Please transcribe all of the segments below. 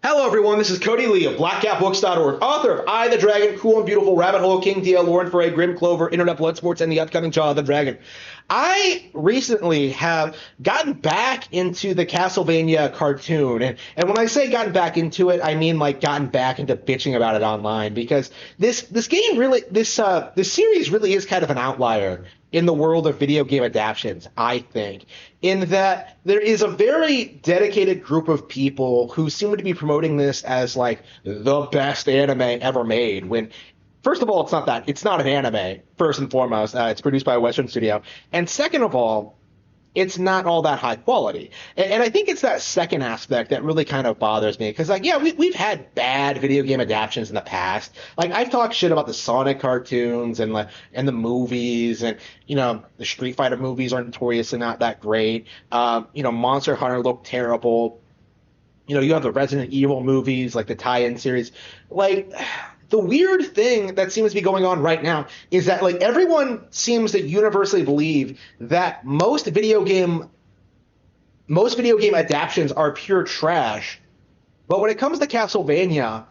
Hello, everyone. This is Cody Lee of BlackCatBooks.org, author of I, the Dragon, Cool and Beautiful, Rabbit Hole, King Dia, Lauren Foray, Grim Clover, Internet Blood Sports, and the upcoming Jaw of the Dragon. I recently have gotten back into the Castlevania cartoon. And when I say gotten back into it, I mean like gotten back into bitching about it online because this game really, this series really is kind of an outlier in the world of video game adaptations, I think, in that there is a very dedicated group of people who seem to be promoting this as like the best anime ever made. When, first of all, it's not that. It's not an anime, first and foremost. It's produced by a Western studio. And second of all, it's not all that high quality. And I think it's that second aspect that really kind of bothers me. Because, like, yeah, we've had bad video game adaptations in the past. Like, I've talked shit about the Sonic cartoons and the movies. And, the Street Fighter movies are notoriously not that great. Monster Hunter looked terrible. You have the Resident Evil movies, like the tie-in series. Like, the weird thing that seems to be going on right now is that like everyone seems to universally believe that most video game adaptations are pure trash. But when it comes to Castlevania,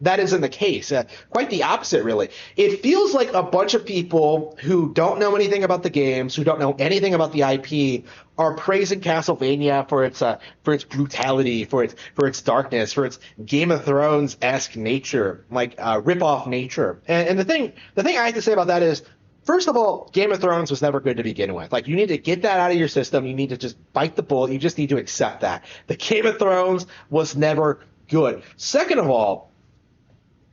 that isn't the case. Quite the opposite, really. It feels like a bunch of people who don't know anything about the games, who don't know anything about the IP, are praising Castlevania for its brutality, for its darkness, for its Game of Thrones-esque nature, like rip-off nature. And the thing I have to say about that is, first of all, Game of Thrones was never good to begin with. Like, you need to get that out of your system. You need to just bite the bullet. You just need to accept that. The Game of Thrones was never good. Second of all,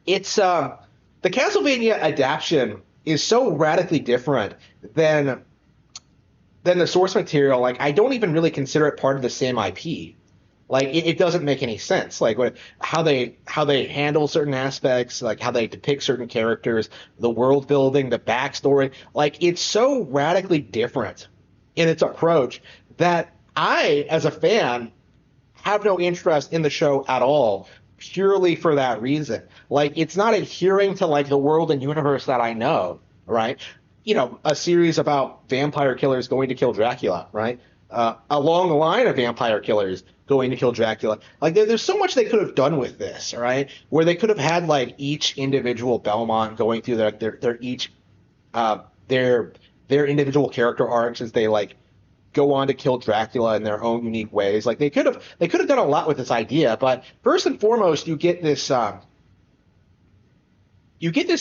it's the Castlevania adaptation is so radically different than the source material. Like, I don't even really consider it part of the same IP. Like, it doesn't make any sense. Like, how they handle certain aspects, like how they depict certain characters, the world building, the backstory. Like, it's so radically different in its approach that I, as a fan, have no interest in the show at all, purely for that reason. Like, it's not adhering to like the world and universe that I know, right? A series about vampire killers going to kill Dracula, right? A long line of vampire killers going to kill Dracula. Like, there's so much they could have done with this, right? Where they could have had like each individual Belmont going through their individual character arcs as they like go on to kill Dracula in their own unique ways. Like, they could have done a lot with this idea, but first and foremost, you get this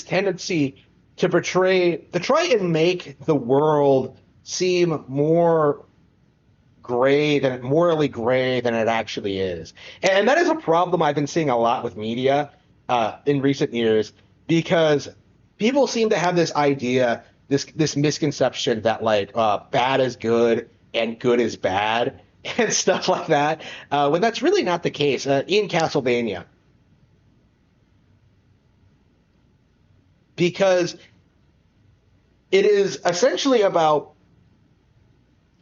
tendency to try and make the world seem more morally gray than it actually is. And that is a problem I've been seeing a lot with media in recent years, because people seem to have this idea, this misconception that like bad is good and good is bad and stuff like that, when that's really not the case in Castlevania. Because it is essentially about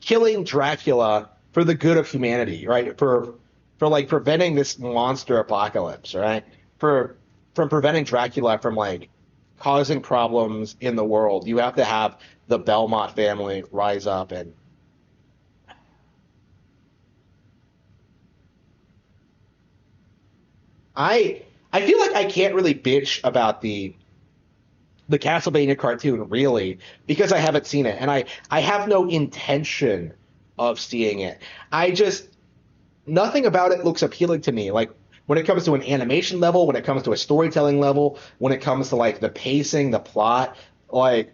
killing Dracula for the good of humanity, right? For like preventing this monster apocalypse, right? From preventing Dracula from like causing problems in the world. You have to have the Belmont family rise up and I feel like I can't really bitch about the Castlevania cartoon, really, because I haven't seen it, and I have no intention of seeing it. Nothing about it looks appealing to me. Like, when it comes to an animation level, when it comes to a storytelling level, when it comes to like the pacing, the plot, like,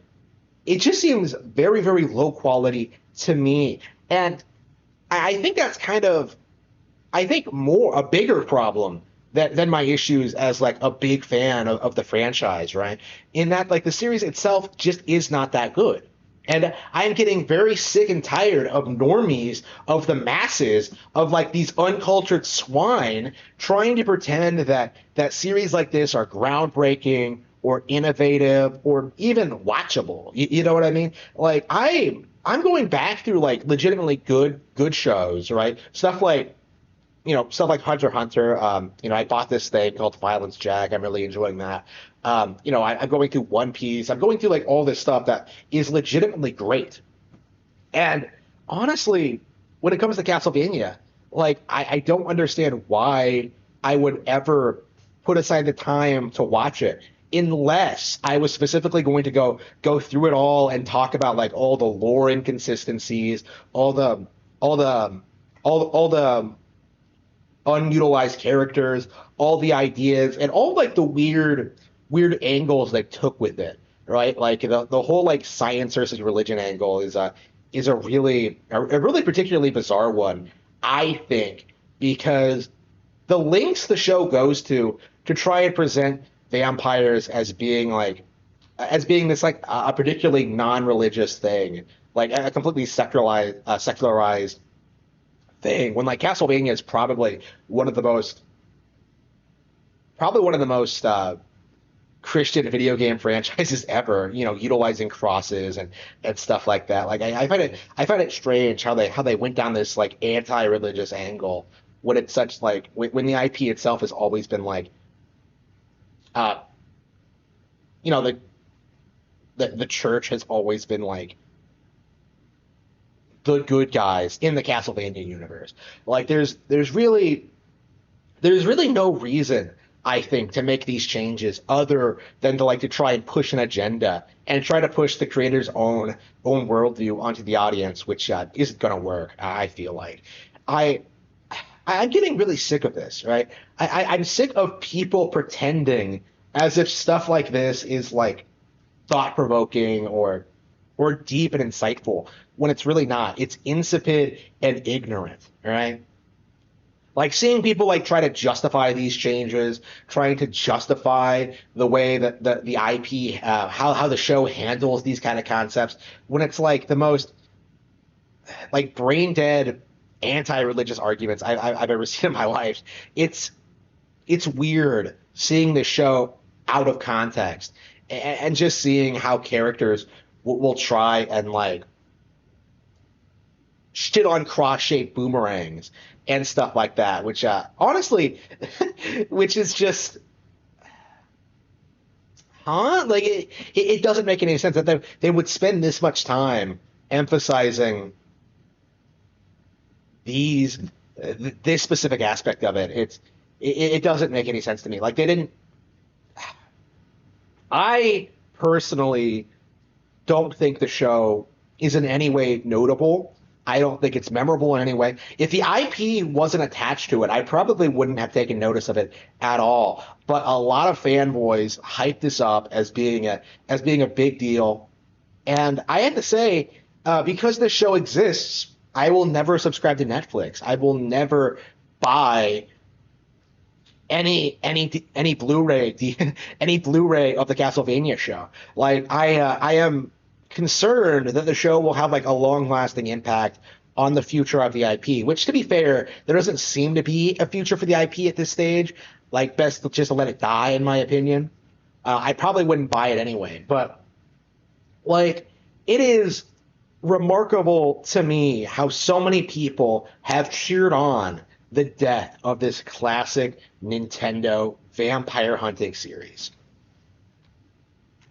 it just seems very, very low quality to me. And I think that's kind of, I think more a bigger problem than my issues as like a big fan of the franchise, right? In that like the series itself just is not that good. And I am getting very sick and tired of normies, of the masses, of like these uncultured swine trying to pretend that series like this are groundbreaking or innovative or even watchable. You know what I mean? Like, I'm going back through like legitimately good shows, right? Stuff like Hunter x Hunter. I bought this thing called Violence Jack. I'm really enjoying that. I'm going through One Piece. I'm going through like all this stuff that is legitimately great. And honestly, when it comes to Castlevania, like I don't understand why I would ever put aside the time to watch it unless I was specifically going to go through it all and talk about like all the lore inconsistencies, all the all the all the unutilized characters, all the ideas, and all like the weird angles they took with it, right? Like the whole like science versus religion angle is a really particularly bizarre one, I think, because the links the show goes to try and present vampires as being this like a particularly non-religious thing, like a completely secularized thing, when like Castlevania is probably one of the most Christian video game franchises ever, utilizing crosses and stuff like that. Like I find it strange how they went down this like anti-religious angle when it's such like when the IP itself has always been like uh you know the church has always been like the good guys in the Castlevania universe. Like there's really no reason, I think, to make these changes other than to try and push an agenda and try to push the creator's own worldview onto the audience, which isn't going to work. I feel like I I'm getting really sick of this, right? I'm sick of people pretending as if stuff like this is like thought provoking or deep and insightful when it's really not. It's insipid and ignorant, right? Like seeing people like try to justify these changes, trying to justify the way that the IP, how the show handles these kind of concepts, when it's like the most like brain dead anti-religious arguments I've ever seen in my life. It's it's weird seeing this show out of context and just seeing how characters will try and like shit on cross-shaped boomerangs and stuff like that, which honestly, which is just, huh? Like it doesn't make any sense that they would spend this much time emphasizing these this specific aspect of it. It doesn't make any sense to me. Like they didn't. I personally don't think the show is in any way notable. I don't think it's memorable in any way. If the IP wasn't attached to it, I probably wouldn't have taken notice of it at all. But a lot of fanboys hyped this up as being a big deal, and I had to say, because this show exists, I will never subscribe to Netflix. I will never buy any Blu-ray any Blu-ray of the Castlevania show. Like I am concerned that the show will have like a long-lasting impact on the future of the IP. Which, to be fair, there doesn't seem to be a future for the IP at this stage. Like best just to let it die, in my opinion. I probably wouldn't buy it anyway, but like it is remarkable to me how so many people have cheered on the death of this classic Nintendo vampire hunting series.